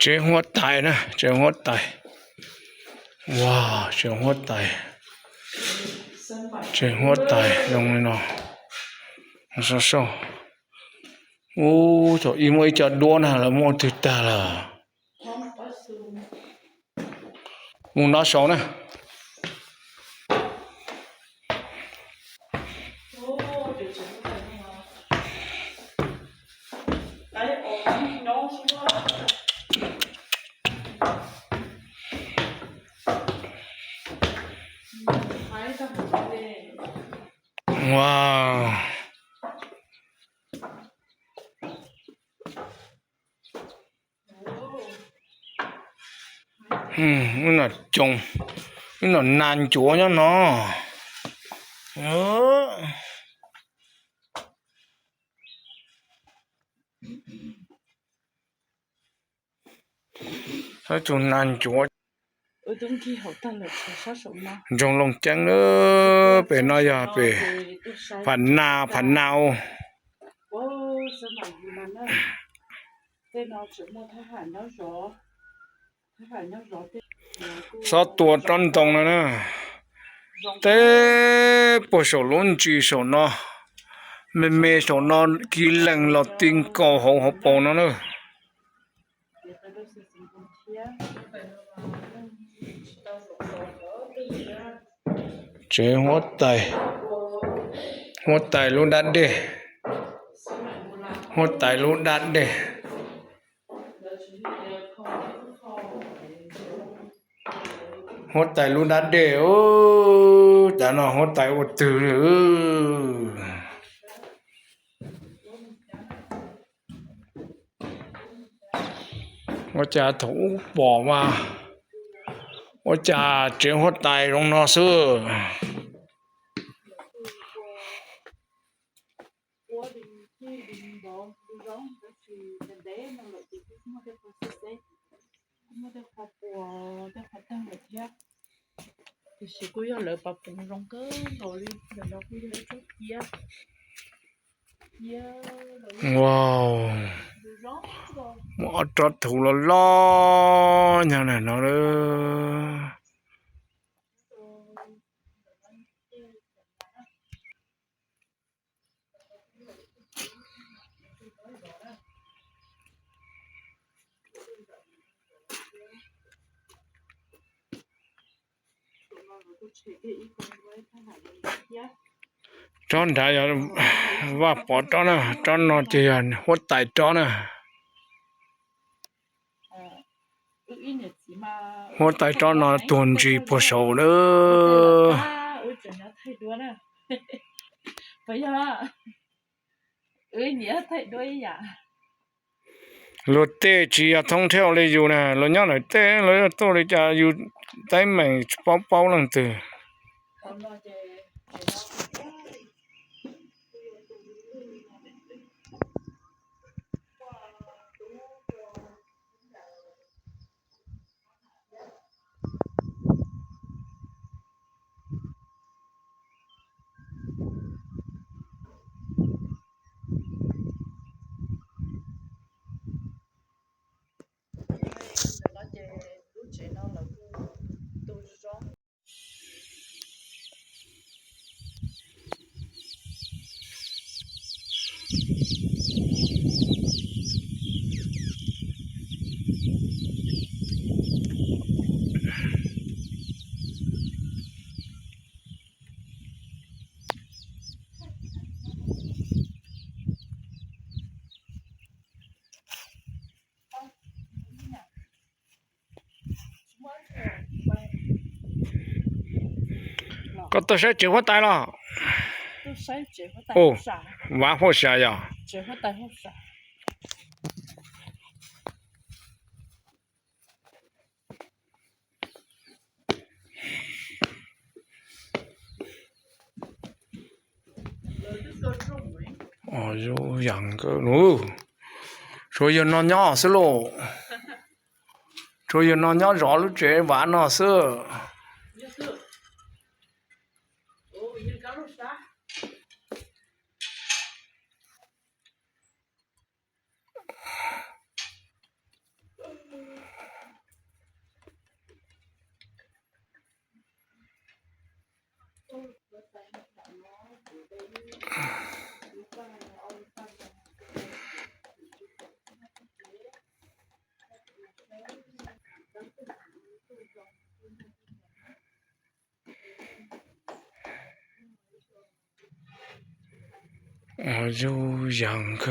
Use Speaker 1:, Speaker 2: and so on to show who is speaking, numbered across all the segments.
Speaker 1: เจหัวตายนะเจหัวตายว้าวเจหัวตายเจหัวตายลงเลยเนาะซ้อๆโอ้จออีมวยจะโดนหาละมอติตาละมึงน่าสองนะว้าวมันน่ะจงมันน่ะนานจัวเนาะเนาะถ้าจงนานจัว
Speaker 2: 东西好大了，杀手吗？
Speaker 1: จงลงจังไปน้อยไปผันนาผันนาว
Speaker 2: 哦，是哪一门呢？在那什么他喊那啥，他喊那啥的。
Speaker 1: ซอตัวต้นตรงนะแต่ปอสลุนจีสนอเมสนอกิแหลงลอติงกอหงหปองนะเนเจหัวตายลุดัดเดหัวตายลุดัดเดหัวตายลุดัดเดโอ้แต่เนาะหัวตายอดตื่นว่าจะถูกบอกว่าจะเจหัวตายลงนอซื้อ
Speaker 2: 是个要来把风容个老里人家会来做呀
Speaker 1: ว้าวว่าจัดถูกแล้วล่ะอย่างนั้นเด้อจอนได้ว่าปอดจอนนะจอนนอเจียนหัวตายจอนนะหัวตายจอนนอตุนจีปอโซเด้อ
Speaker 2: 我真的太多了不要你要太多呀
Speaker 1: รถเตจีท่องเที่ยวเลยอยู่นะรถย่างไหนเต้เลยตัวเลยจะอยู่ใต้แม่งเป้าๆนั่นตื่อก็ตัวใช้เจ็บหัวตายแล้วโอ้ว่าหัวเสีย呀
Speaker 2: เจ็บหัวตายหัวเสีย个种诶。
Speaker 1: 哦，有养个哦，所以那鸟是咯，所以那鸟绕路这玩那是，
Speaker 2: 就是，哦，你搞了啥？
Speaker 1: 哦，有养个。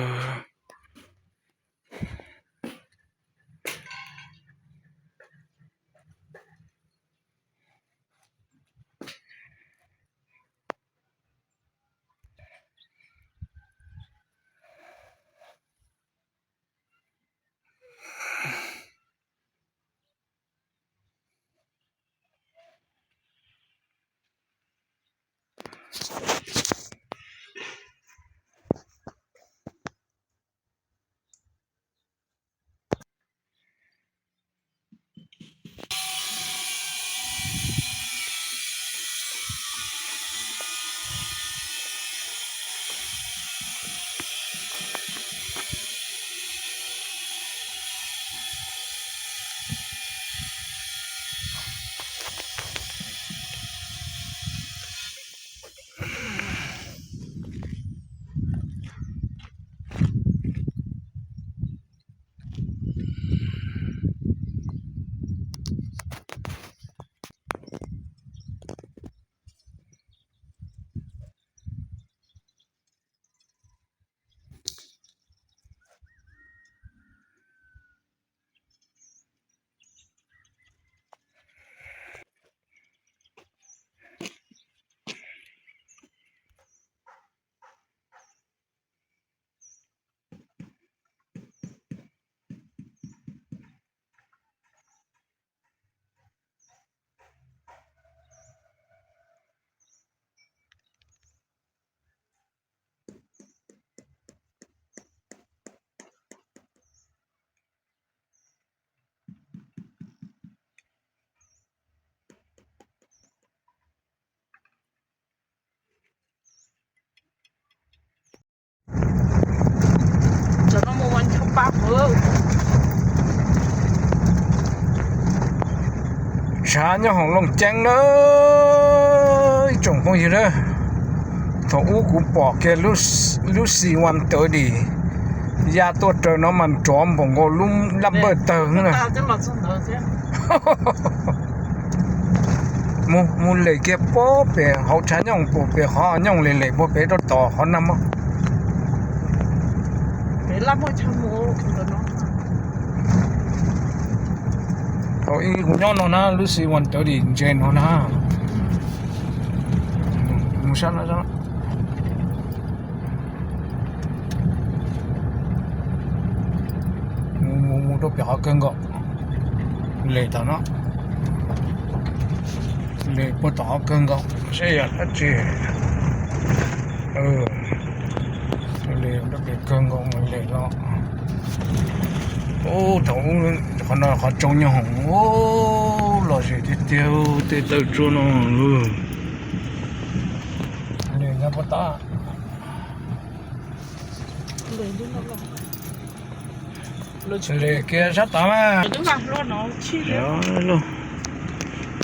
Speaker 2: จะต้องมาวันเข้าปั๊บ
Speaker 1: 啥鸟红龙江了，总共是了，从五股跑给路西湾到的，呀多这那么装碰我路那不等了，
Speaker 2: จะหลอดสนเสีย
Speaker 1: มูเลยเก็บป๊อเปเขาใช้ย่องป๊อเปเขาย่องเลยป๊อเปตัวต่อเขานำมั้ง
Speaker 2: เป็นลำบากชั่วโมงแล้วเนาะ
Speaker 1: เขาอีกุญยอนนะลุสิวันตัวดีเจนนะมุชานะจ๊ะมูตัวเปียกเกินก็เลยตานะเลยปวดตาเกินก็เสียละจีเลยตัวเปียกเกินก็มันเลยละโอ้头ขนาดเขาจงยังโอ้หล่อสิที่เดียวที่ตัวจุนเลยนะปตา
Speaker 2: เลยดูนะล่ะ
Speaker 1: เลยแกชัดตามั้ย
Speaker 2: ดูว่าร้อนเนาะชี้เลย
Speaker 1: 咯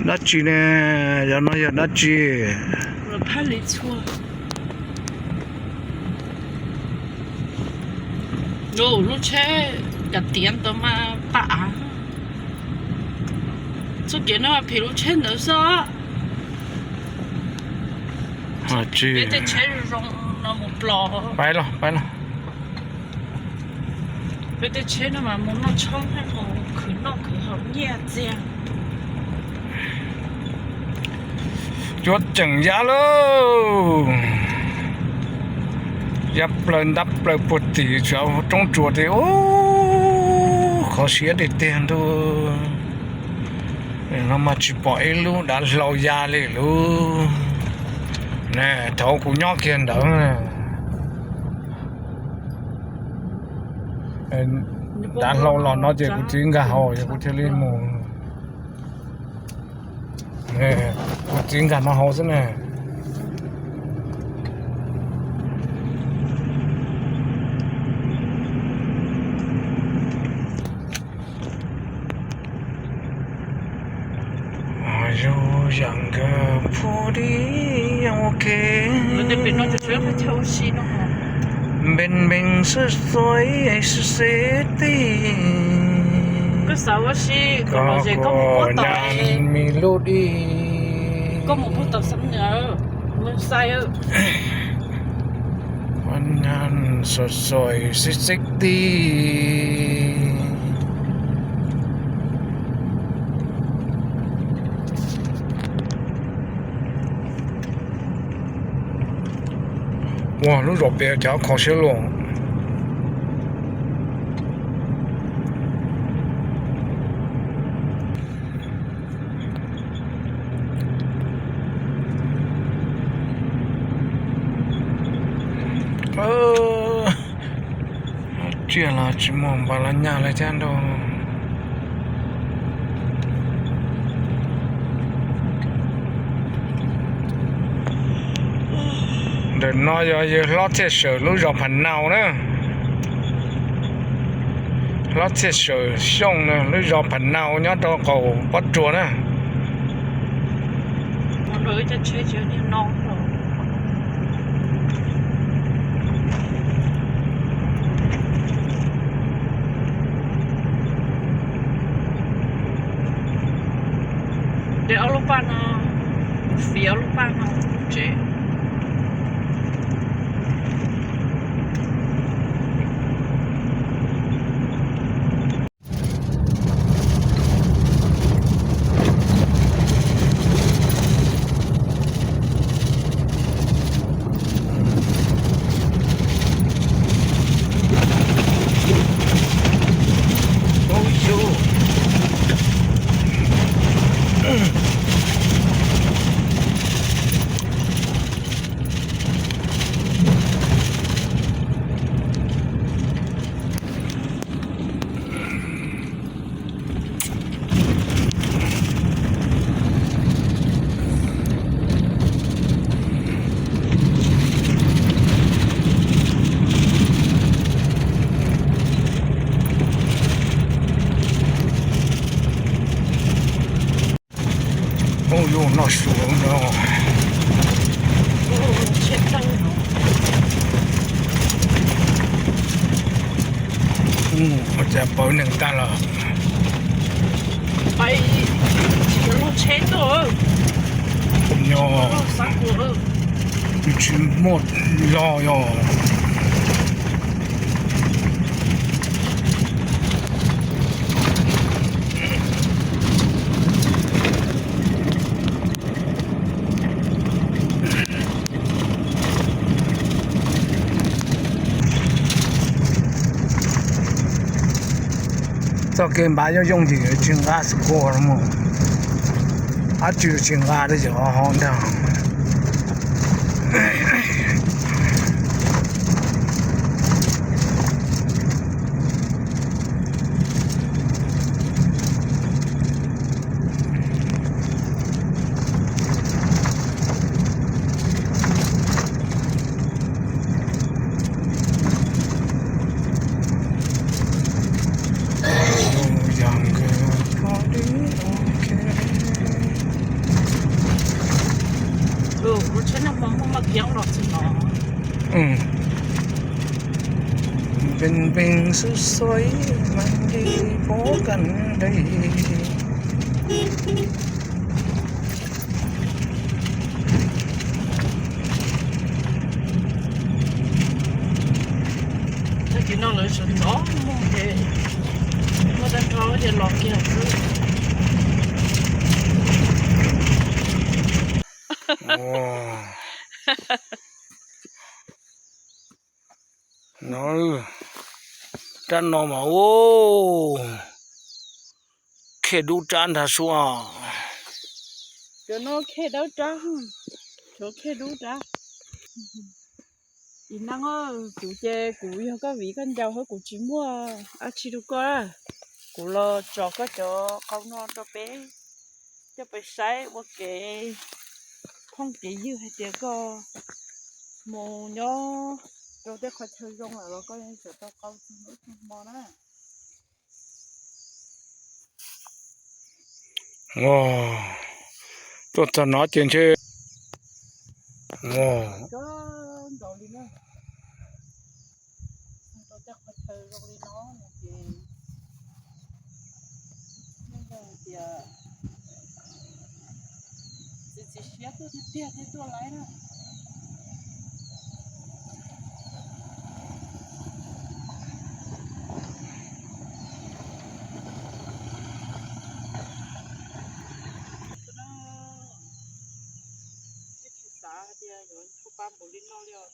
Speaker 1: 那จีเนี่ยอย่าน้อยอย่า那จี
Speaker 2: เราพาเลยชัวโอ้ลูกเช่จะเตียนตัวมาป่าสุดเย็นว่าพี่ลูกเช่เนอะซะ
Speaker 1: จี
Speaker 2: เดี๋ยวจะเช่รงน้ำมุปลอ
Speaker 1: ไปละไปละ
Speaker 2: เดี๋ยวเช่น้ำมันมุนน้ำช่องให้เขาขืนนอกขืนเขาเงียบเจีย
Speaker 1: จดจังยาโลยับเปลินดับเปลือกปติเจ้าจงจวดเลยโอ้ขอเสียเด็ดเตียนดูเรามาจิปล่อยลูดันเรายาเลยลูเนี่ยเท่ากูยอกเขียนเด้อ đàn lâu lò nó chỉ có chính cả hồ chỉ có chơi lên mù nè có chính cả nó hồ thế này yang个破的OK
Speaker 2: 那边那就全部抽西了哈
Speaker 1: bình是水还是谁的
Speaker 2: 个啥我是个老姐个我到
Speaker 1: melody
Speaker 2: 个我不到什么了我晒了
Speaker 1: วันนั้นสวยๆสิๆดี哇，路左边条烤蟹路。这了，只忙把人家来见到。Đừng nói giờ lót chết sợ lúc dọc phần nào nữa lót chết sợ xong nữa lúc dọc phần nào nhớ cho cầu bắt chuột nữa
Speaker 2: nó đối cho chơi chơi như non rồi để áo lúc ban nó phía lúc ban nó chế
Speaker 1: Oh, you're not sure, no.
Speaker 2: Oh, chết đau nó.
Speaker 1: Chả bớt nâng ta là.
Speaker 2: Bay, chỉ nó chết rồi.
Speaker 1: Nhỏ.
Speaker 2: Nó sắc rồi.
Speaker 1: Chỉ một lo yo. Sau khi bà cho dùng thì chuyện gà sẽ có lắm mà chứ chuyện gà thì chỉ có hòn đâu
Speaker 2: 我真的忙忙养老子呢。
Speaker 1: bình sôi mang đi phố gần đây
Speaker 2: Thế thì nó lại sụn gió thì nó đang có cái lọt kia
Speaker 1: nó chân nó mà ô khe đu chân thà xua
Speaker 2: cho nó khe đâu trắng cho khe đu trắng 伊那个古节古有个vị跟nhau hơi古chỉ mua chỉ được coi古lo cho cái cho con nó cho bé cho bé sai một cái phong chỉ như hay tiếng co mồ nhó cho để khỏi chơi rong là nó có những sự to câu nó mò đó
Speaker 1: ว้าตัวจะน้อเจนชื่อว้า
Speaker 2: có đồ đi nữa cho để khỏi chơi rong đi nó một cái thì chỉ xé tôi thì tôi lấy đó thì rồi chụp ba bộ lên nó liền